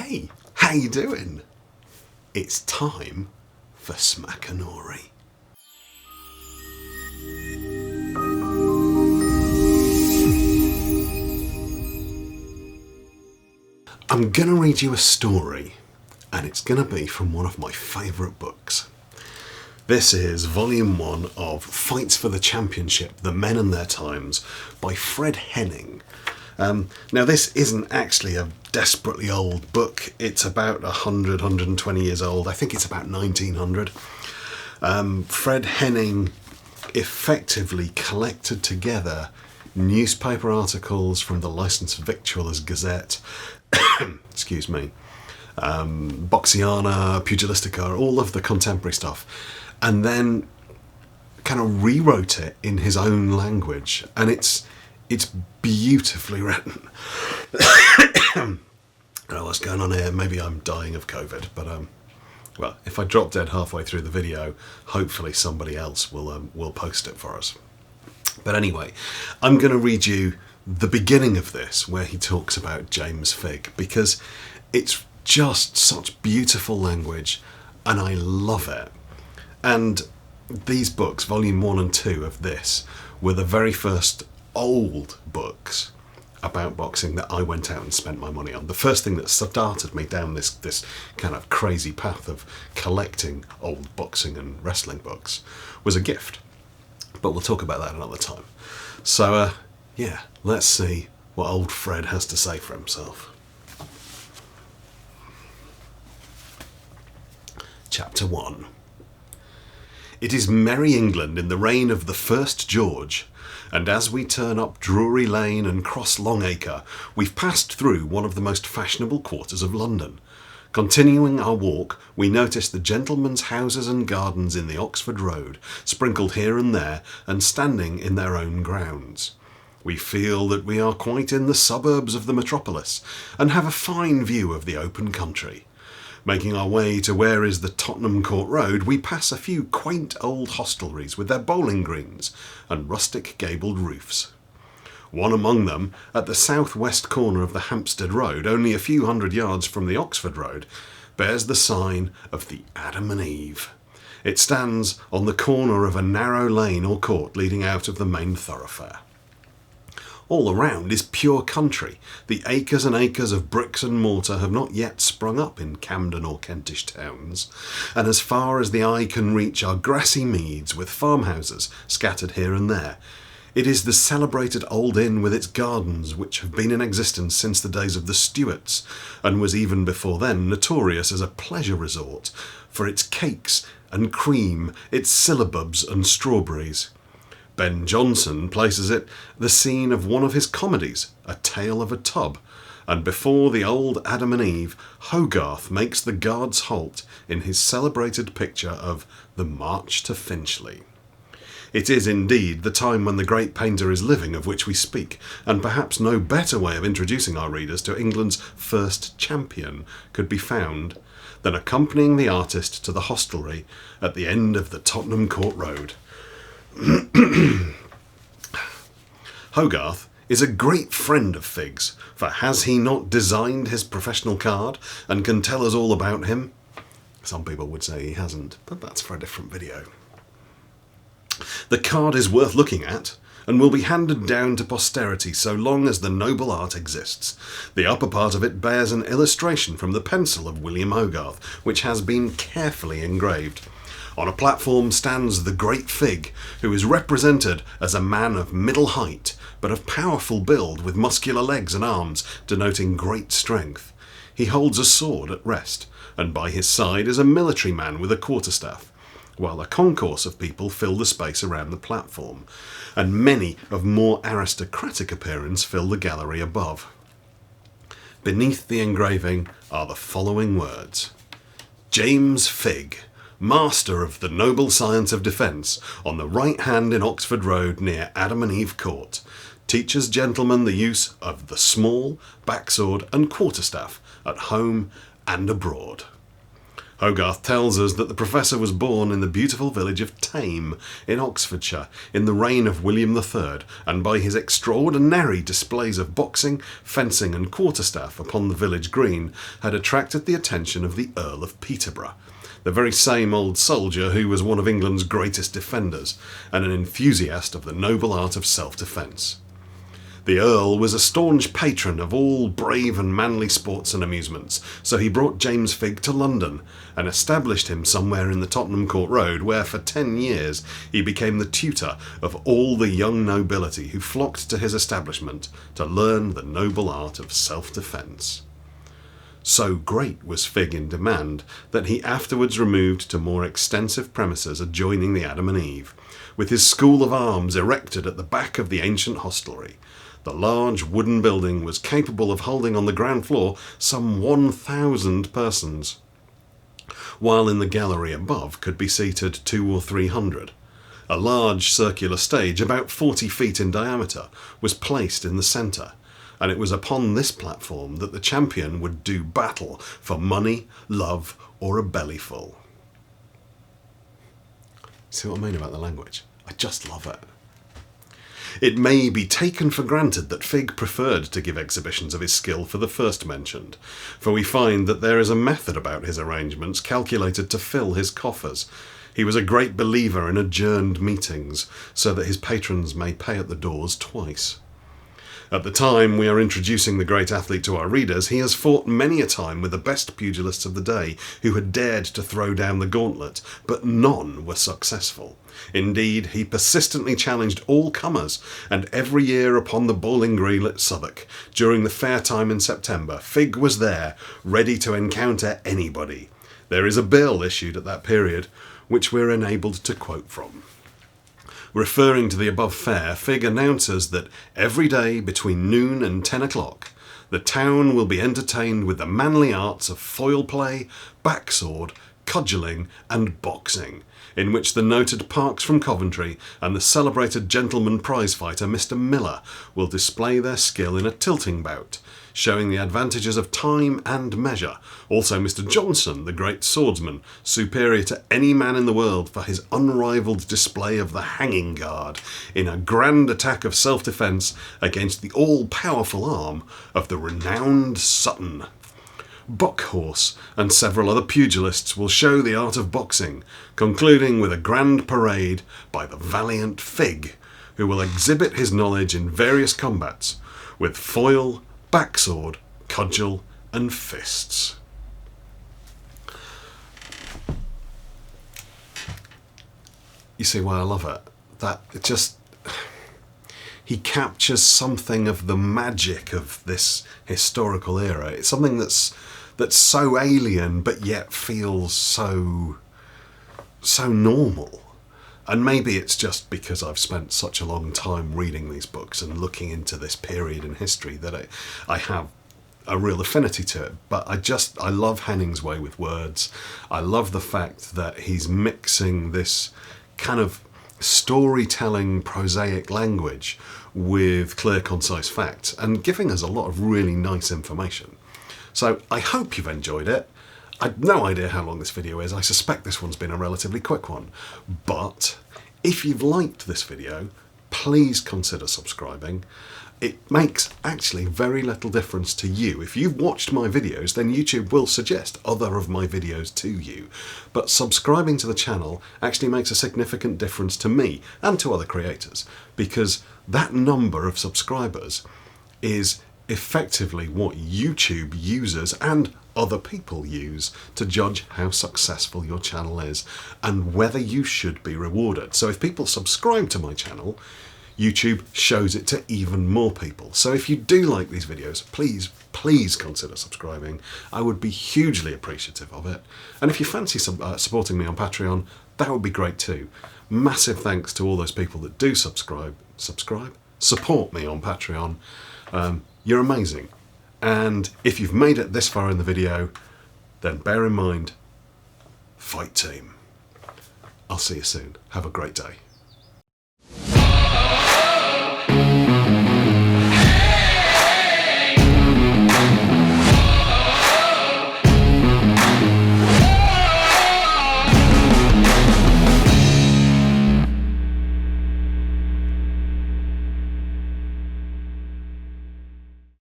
Hey, how you doing? It's time for SMACKANORY. I'm gonna read you a story, and it's gonna be from one of my favourite books. This is volume 1 of Fights for the Championship, The Men and Their Times by Fred Henning. Now this isn't actually a desperately old book. It's about 120 years old. I think it's about 1900. Fred Henning effectively collected together newspaper articles from the Licensed Victuallers Gazette, excuse me, Boxiana, Pugilistica, all of the contemporary stuff, and then kind of rewrote it in his own language, and it's beautifully written. I don't know what's going on here. Maybe I'm dying of COVID, but well, if I drop dead halfway through the video, hopefully somebody else will post it for us. But anyway, I'm going to read you the beginning of this, where he talks about James Figg, because it's just such beautiful language, and I love it. And these books, volume 1 and 2 of this, were the very first old books about boxing that I went out and spent my money on. The first thing that started me down this kind of crazy path of collecting old boxing and wrestling books was a gift. But we'll talk about that another time. So, yeah, let's see what old Fred has to say for himself. Chapter 1. It is merry England in the reign of the first George, and as we turn up Drury Lane and cross Longacre, we've passed through one of the most fashionable quarters of London. Continuing our walk, we notice the gentlemen's houses and gardens in the Oxford Road, sprinkled here and there and standing in their own grounds. We feel that we are quite in the suburbs of the metropolis and have a fine view of the open country. Making our way to where is the Tottenham Court Road, we pass a few quaint old hostelries with their bowling greens and rustic gabled roofs. One among them, at the south-west corner of the Hampstead Road, only a few hundred yards from the Oxford Road, bears the sign of the Adam and Eve. It stands on the corner of a narrow lane or court leading out of the main thoroughfare. All around is pure country. The acres and acres of bricks and mortar have not yet sprung up in Camden or Kentish towns, and as far as the eye can reach are grassy meads with farmhouses scattered here and there. It is the celebrated Old Inn with its gardens, which have been in existence since the days of the Stuarts, and was even before then notorious as a pleasure resort for its cakes and cream, its syllabubs and strawberries. Ben Jonson places it the scene of one of his comedies, A Tale of a Tub, and before the old Adam and Eve, Hogarth makes the guards halt in his celebrated picture of The March to Finchley. It is indeed the time when the great painter is living of which we speak, and perhaps no better way of introducing our readers to England's first champion could be found than accompanying the artist to the hostelry at the end of the Tottenham Court Road. Hogarth is a great friend of Figg's, for has he not designed his professional card and can tell us all about him? Some people would say he hasn't, but that's for a different video. The card is worth looking at, and will be handed down to posterity so long as the noble art exists. The upper part of it bears an illustration from the pencil of William Hogarth, which has been carefully engraved. On a platform stands the great Figg, who is represented as a man of middle height, but of powerful build, with muscular legs and arms, denoting great strength. He holds a sword at rest, and by his side is a military man with a quarterstaff, while a concourse of people fill the space around the platform, and many of more aristocratic appearance fill the gallery above. Beneath the engraving are the following words: James Figg, Master of the noble science of defence, on the right hand in Oxford Road near Adam and Eve Court, teaches gentlemen the use of the small, backsword and quarterstaff at home and abroad. Hogarth tells us that the professor was born in the beautiful village of Thame in Oxfordshire in the reign of William III, and by his extraordinary displays of boxing, fencing and quarterstaff upon the village green had attracted the attention of the Earl of Peterborough, the very same old soldier who was one of England's greatest defenders and an enthusiast of the noble art of self-defence. The Earl was a staunch patron of all brave and manly sports and amusements, so he brought James Figg to London and established him somewhere in the Tottenham Court Road, where for 10 years he became the tutor of all the young nobility who flocked to his establishment to learn the noble art of self-defence. So great was Figg in demand that he afterwards removed to more extensive premises adjoining the Adam and Eve, with his school of arms erected at the back of the ancient hostelry. The large wooden building was capable of holding on the ground floor some 1,000 persons, while in the gallery above could be seated 200 or 300. A large circular stage, about 40 feet in diameter, was placed in the centre, and it was upon this platform that the champion would do battle for money, love, or a bellyful. See what I mean about the language? I just love it. It may be taken for granted that Figg preferred to give exhibitions of his skill for the first mentioned, for we find that there is a method about his arrangements calculated to fill his coffers. He was a great believer in adjourned meetings, so that his patrons may pay at the doors twice. At the time we are introducing the great athlete to our readers, he has fought many a time with the best pugilists of the day who had dared to throw down the gauntlet, but none were successful. Indeed, he persistently challenged all comers, and every year upon the bowling green at Southwark, during the fair time in September, Figg was there, ready to encounter anybody. There is a bill issued at that period, which we're enabled to quote from. Referring to the above fair, Figg announces that every day between noon and 10 o'clock, the town will be entertained with the manly arts of foil play, backsword, cudgelling and boxing, in which the noted Parks from Coventry and the celebrated gentleman prize-fighter Mr. Miller will display their skill in a tilting bout, showing the advantages of time and measure. Also Mr. Johnson, the great swordsman, superior to any man in the world for his unrivalled display of the hanging guard, in a grand attack of self-defence against the all-powerful arm of the renowned Sutton. Buckhorse and several other pugilists will show the art of boxing, concluding with a grand parade by the valiant Figg, who will exhibit his knowledge in various combats, with foil, backsword, cudgel and fists. You see why I love it? That it just... He captures something of the magic of this historical era. It's something that's so alien but yet feels so normal. And maybe it's just because I've spent such a long time reading these books and looking into this period in history that I have a real affinity to it. But I love Henning's way with words. I love the fact that he's mixing this kind of storytelling prosaic language with clear, concise facts and giving us a lot of really nice information. So I hope you've enjoyed it. I've no idea how long this video is. I suspect this one's been a relatively quick one. But if you've liked this video, please consider subscribing. It makes actually very little difference to you. If you've watched my videos, then YouTube will suggest other of my videos to you. But subscribing to the channel actually makes a significant difference to me and to other creators, because that number of subscribers is effectively what YouTube users and other people use to judge how successful your channel is and whether you should be rewarded. So if people subscribe to my channel, YouTube shows it to even more people. So if you do like these videos, please consider subscribing. I would be hugely appreciative of it. And if you fancy supporting me on Patreon, that would be great too. Massive thanks to all those people that do support me on Patreon. You're amazing. And if you've made it this far in the video, then bear in mind, fight team. I'll see you soon. Have a great day.